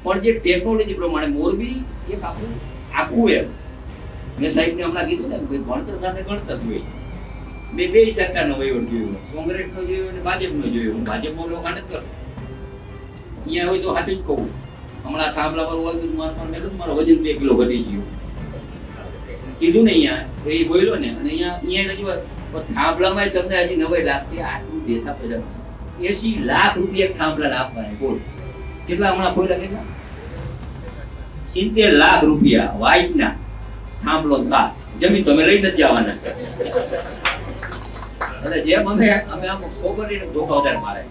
પણ જે ટેકનોલોજી પ્રમાણે મોરબી એક આપણું આખું એમ મેં સાહેબને હમણાં કીધું ને ભાઈ ભણતર સાથે ગણતર જોઈએ. મેં બે સરકારનો વહીવટ જોયો, કોંગ્રેસનો જોયો અને ભાજપનો જોયો. હું ભાજપમાં લોકો નથી કરતો. અહીંયા હોય તો હાથું જ કહું, હમણાં થાંભલા પર હોય મેં મારો વજન 2 કિલો ઘટી ગયું કીધું ને અહીંયા એ બોલ્યો ને. અને અહીંયા રજૂઆત થાંભલામાં તમને હજી નવાઈ લાગશે. આટલું દેતા પૈસા 80 લાખ રૂપિયા એક થાંભલા આપવાના. બોલ કેટલા હમણાં બોલ્યા? કેટલા? 70 લાખ રૂપિયા વાઇટના થાંભલો તા જમીન તમે લઈ નથી જવાના. એટલે જેમ અમે આમ ખોબરીને ધોખા વધારે મારે.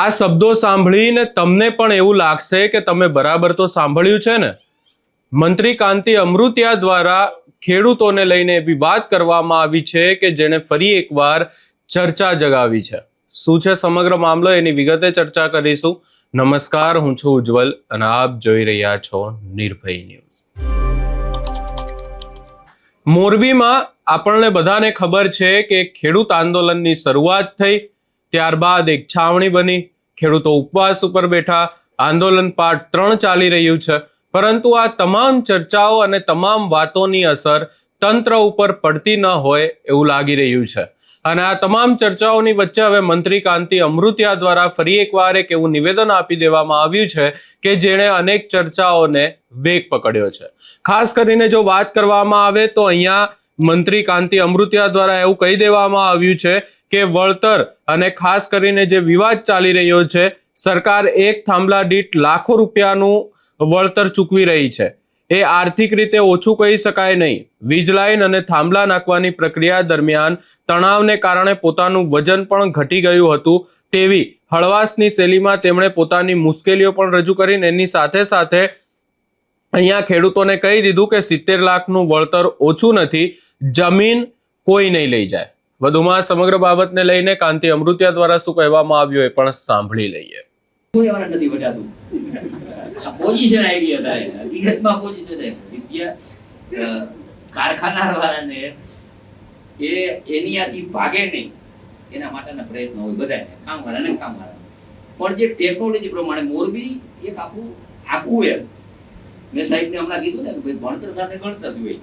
આ શબ્દો સાંભળીને તમને પણ એવું લાગશે કે તમે બરાબર તો સાંભળ્યું છે ને. મંત્રી કાંતિ અમૃતિયા દ્વારા ખેડૂતોને લઈને એવી વાત કરવામાં આવી છે કે જેને ફરી એકવાર ચર્ચા જગાવી છે. શું છે સમગ્ર મામલો એની વિગતે ચર્ચા કરીશું. નમસ્કાર, હું છું ઉજ્જવલ અને આપ જોઈ રહ્યા છો નિર્ભય ન્યૂઝ. મોરબીમાં આપણને બધાને ખબર છે કે ખેડૂત આંદોલનની શરૂઆત થઈ, ત્યારબાદ એક છાવણી બની, ખેડૂતો ઉપવાસ ઉપર બેઠા, આંદોલન પાર્ટ 3 ચાલી રહ્યું છે. પરંતુ આ તમામ ચર્ચાઓ અને તમામ વાતોની અસર તંત્ર ઉપર પડતી ન હોય એવું લાગી રહ્યું છે. અને આ તમામ ચર્ચાઓની વચ્ચે હવે મંત્રી કાંતિ અમૃતિયા દ્વારા ફરી એકવાર એક એવું નિવેદન આપી દેવામાં આવ્યું છે કે જેણે અનેક ચર્ચાઓને વેગ પકડ્યો છે. ખાસ કરીને જો વાત કરવામાં આવે તો અહીંયા મંત્રી કાંતિ અમૃતિયા દ્વારા એવું કહી દેવામાં આવ્યું છે કે વળતર અને ખાસ કરીને જે વિવાદ ચાલી રહ્યો છે, સરકાર એક થાંભલા દીઠ લાખો રૂપિયાનું વળતર ચૂકવી રહી છે. એ આર્થિક રીતે ઓછું કહી શકાય નહીં. વીજ લાઈન અને થાંભલા નાખવાની પ્રક્રિયા દરમિયાન તણાવને કારણે પોતાનું વજન પણ ઘટી ગયું હતું. તેવી હળવાશની શૈલીમાં તેમણે પોતાની મુશ્કેલીઓ પણ રજૂ કરીને એની સાથે સાથે અહીંયા ખેડૂતોને કહી દીધું કે 70 લાખનું વળતર ઓછું નથી, જમીન કોઈ નહીં લઈ જાય. વધુમાં સમગ્ર બાબતને લઈને કાંતિ અમૃતિયા દ્વારા શું કહેવામાં આવ્યું એ પણ સાંભળી લઈએ. કોઈ વાર નથી વટાતું. પોઝિશન આવી હતા, હકીકતમાં પોઝિશન વિદ્યા કારખાના વાળાને એ એનીયાથી ભાગે નહીં એના માટેના પ્રયત્નો હોય બધાને, કામવાળા. પણ જે ટેકનોલોજી પ્રમાણે મોરબી એક આપણું આખું એમ મેં સાહેબને હમણાં કીધું ને ભાઈ ભણતર સાથે ગણતર જોઈએ.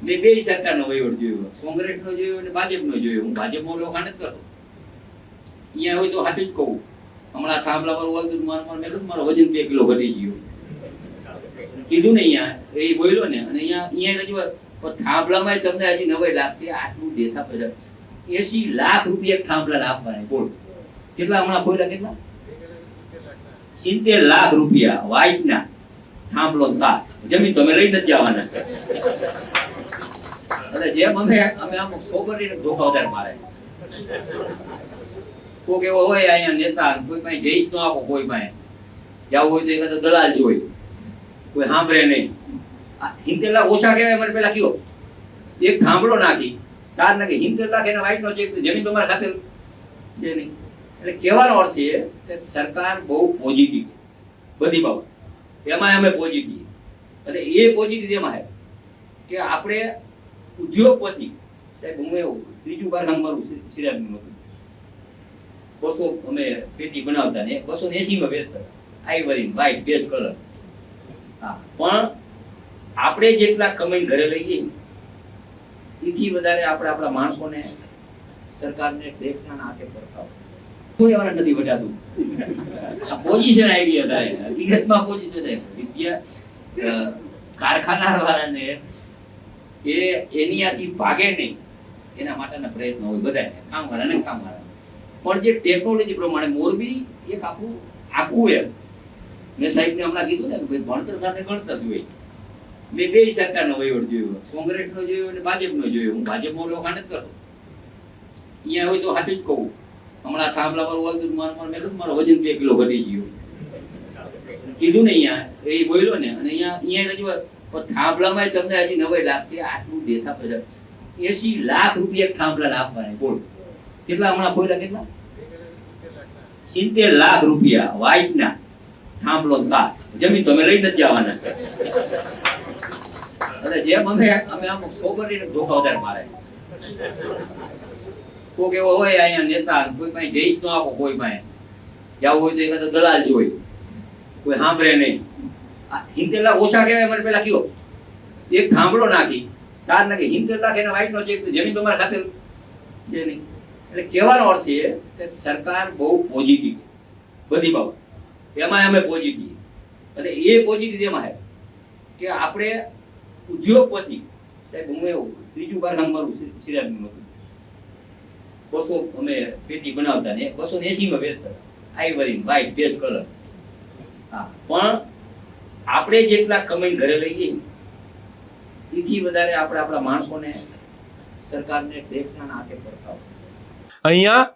મેં બે સરકારનો વહીવટ જોયો, કોંગ્રેસનો જોયો અને ભાજપનો જોયો. હું ભાજપમાં લોકો નથી કરતો. અહીંયા હોય તો હાથું જ કહું, હમણાં થાંભલા પર હોય મારો વજન 2 કિલો ઘટી ગયું કીધું ને અહીંયા એ બોલ્યો ને. અને અહીંયા રજૂઆત થાંભલામાં તમને હજી નવાઈ લાગશે. આટલું દેતા પૈસા 80 લાખ રૂપિયા એક થાંભલા આપવાના. બોલ કેટલા હમણાં બોલ્યા? કેટલા? 70 લાખ રૂપિયા વાઇટના થાંભલો તા જમીન તમે લઈ નથી જવાના. એટલે જેમ અમે આમ ખોબરીને ધોખા વધારે મારે. કોઈ એવો હોય અહીંયા નેતા, કોઈ પાસે જઈ જ ન આપો, કોઈ પાસે જવું હોય તો એકાદ દલાલ જ હોય, કોઈ સાંભળે નહીં. 70 લાખ ઓછા કહેવાય મને પેલા કયો એક થાંભલો નાખી તાર નાખી 70 લાખ એના વાઇટનો ચેક, જમીન તમારા ખાતે છે નહીં. એટલે કહેવાનો અર્થ છે કે સરકાર બહુ પોઝિટિવ બધી બાબત, એમાં અમે પોઝિટિવ. એટલે એ પોઝિટિવ એમાં છે કે આપણે ઉદ્યોગપતિ સાહેબ, હું એવું ત્રીજું કારખાનું મારું સિરાજનું હતું, 200 અમે પેટી બનાવતા ને 280 માં વેચતા, આઈવરી વ્હાઈટ બેઝ કલર. હા, પણ આપણે જેટલા કમાઈને ઘરે લઈ જઈએ એથી વધારે આપણે આપણા માણસોને સરકારને ટેક્સના નાકે કરતા કોઈ વાર નથી વટાતું. આ પોઝિશન આવી હતા, હકીકતમાં પોઝિશન વિદ્યા કારખાના વાળાને એ એનીયાથી ભાગે નહીં એના માટેના પ્રયત્નો હોય બધાને, કામવાળા. પણ જે ટેકનોલોજી પ્રમાણે મોરબી એક આપણું આખું એમ મેં સાહેબને હમણાં કીધું ને ભાઈ ભણતર સાથે ગણતર જોઈએ. મેં બે સરકારનો વહીવટ જોયો, કોંગ્રેસનો જોયો અને ભાજપનો જોયો. હું ભાજપમાં લોકો નથી કરતો. અહીંયા હોય તો હાથું જ કહું, હમણાં થાંભલા પર હોય મારો વજન 2 કિલો ઘટી ગયું કીધું ને અહીંયા એ બોલ્યો ને. અને અહીંયા રજૂઆત થાંભલામાં તમને હજી નવાઈ લાગશે. આટલું દેતા પૈસા 80 લાખ રૂપિયા એક થાંભલા આપવાના. બોલ કેટલા હમણાં બોલ્યા? કેટલા? 70 લાખ રૂપિયા વાઇટના થાંભલો તા જમીન તમે લઈ નથી જવાના. એટલે જેમ અમે આમ ખોબરીને ધોખા વધારે મારે. કોઈ એવો હોય અહીંયા નેતા, કોઈ પાસે જઈ જ ન આપો, કોઈ પાસે જવું હોય તો એકાદ દલાલ જ હોય, કોઈ સાંભળે નહીં. આ 70 લાખ ઓછા કહેવાય મને પેલા કયો, એક થાંભલો નાખી 4 નાખી 70 લાખ એના વાઇટનો ચેક, જમીન તમારા ખાતે છે નહીં. એટલે કહેવાનો અર્થ છે કે સરકાર બહુ પોઝિટિવ બધી બાબત, એમાં અમે પોઝિટિવ. અને એ પોઝિટિવ એમાં છે કે આપણે ઉદ્યોગપતિ સાહેબ, હું એવું ત્રીજું કારખાનું મારું સિરાજનું હતું, 200 અમે પેટી બનાવતા ને 280 વેચતા, આઈવરી વ્હાઈટ બેઝ કલર. હા, પણ આપણે જેટલા કમાઈને ઘરે લઈ જઈએ એથી વધારે આપણે આપણા માણસોને સરકારને ટેક્સના નાકે પડતા હોય. અહીંયા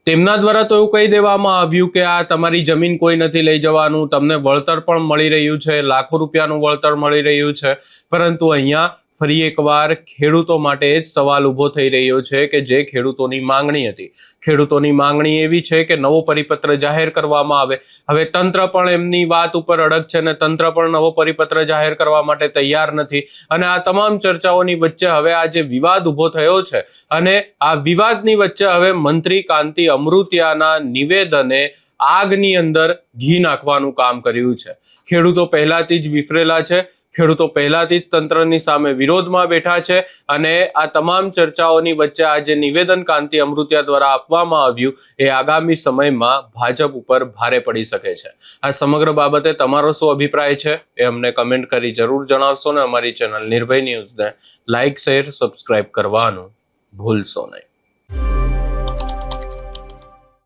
તેમના દ્વારા તો એવું કહી દેવામાં આવ્યું કે આ તમારી જમીન કોઈ નથી લઈ જવાનું, તમને વળતર પણ મળી રહ્યું છે, લાખો રૂપિયાનું વળતર મળી રહ્યું છે. પરંતુ અહીંયા ફરી એકવાર ખેડૂતો માટે જ સવાલ ઊભો થઈ રહ્યો છે કે જે ખેડૂતોની માંગણી હતી. ખેડૂતોની માંગણી એવી છે કે નવો પરિપત્ર જાહેર કરવામાં આવે. હવે તંત્ર પણ એમની વાત ઉપર અડગ છે અને તંત્ર પણ નવો પરિપત્ર જાહેર કરવા માટે તૈયાર નથી. અને આ તમામ ચર્ચાઓની વચ્ચે હવે આ જે વિવાદ ઊભો થયો છે અને આ વિવાદની વચ્ચે હવે મંત્રી કાંતિ અમૃતિયાના નિવેદને આગની અંદર ઘી નાખવાનું કામ કર્યું છે. ખેડૂતો પહેલાથી જ વિફરેલા છે, ખેડૂતો પહેલાથી જ તંત્રની સામે વિરોધમાં બેઠા છે અને આ તમામ ચર્ચાઓની વચ્ચે આ જે નિવેદન કાંતિ અમૃતિયા દ્વારા આપવામાં આવ્યું એ આગામી સમયમાં ભાજપ ઉપર ભારે પડી શકે છે. આ સમગ્ર બાબતે તમારો શું અભિપ્રાય છે એ અમને કમેન્ટ કરી જરૂર જણાવશો ને અમારી ચેનલ નિર્ભય ન્યૂઝને લાઇક, શેર, સબસ્ક્રાઇબ કરવાનું ભૂલશો નહીં.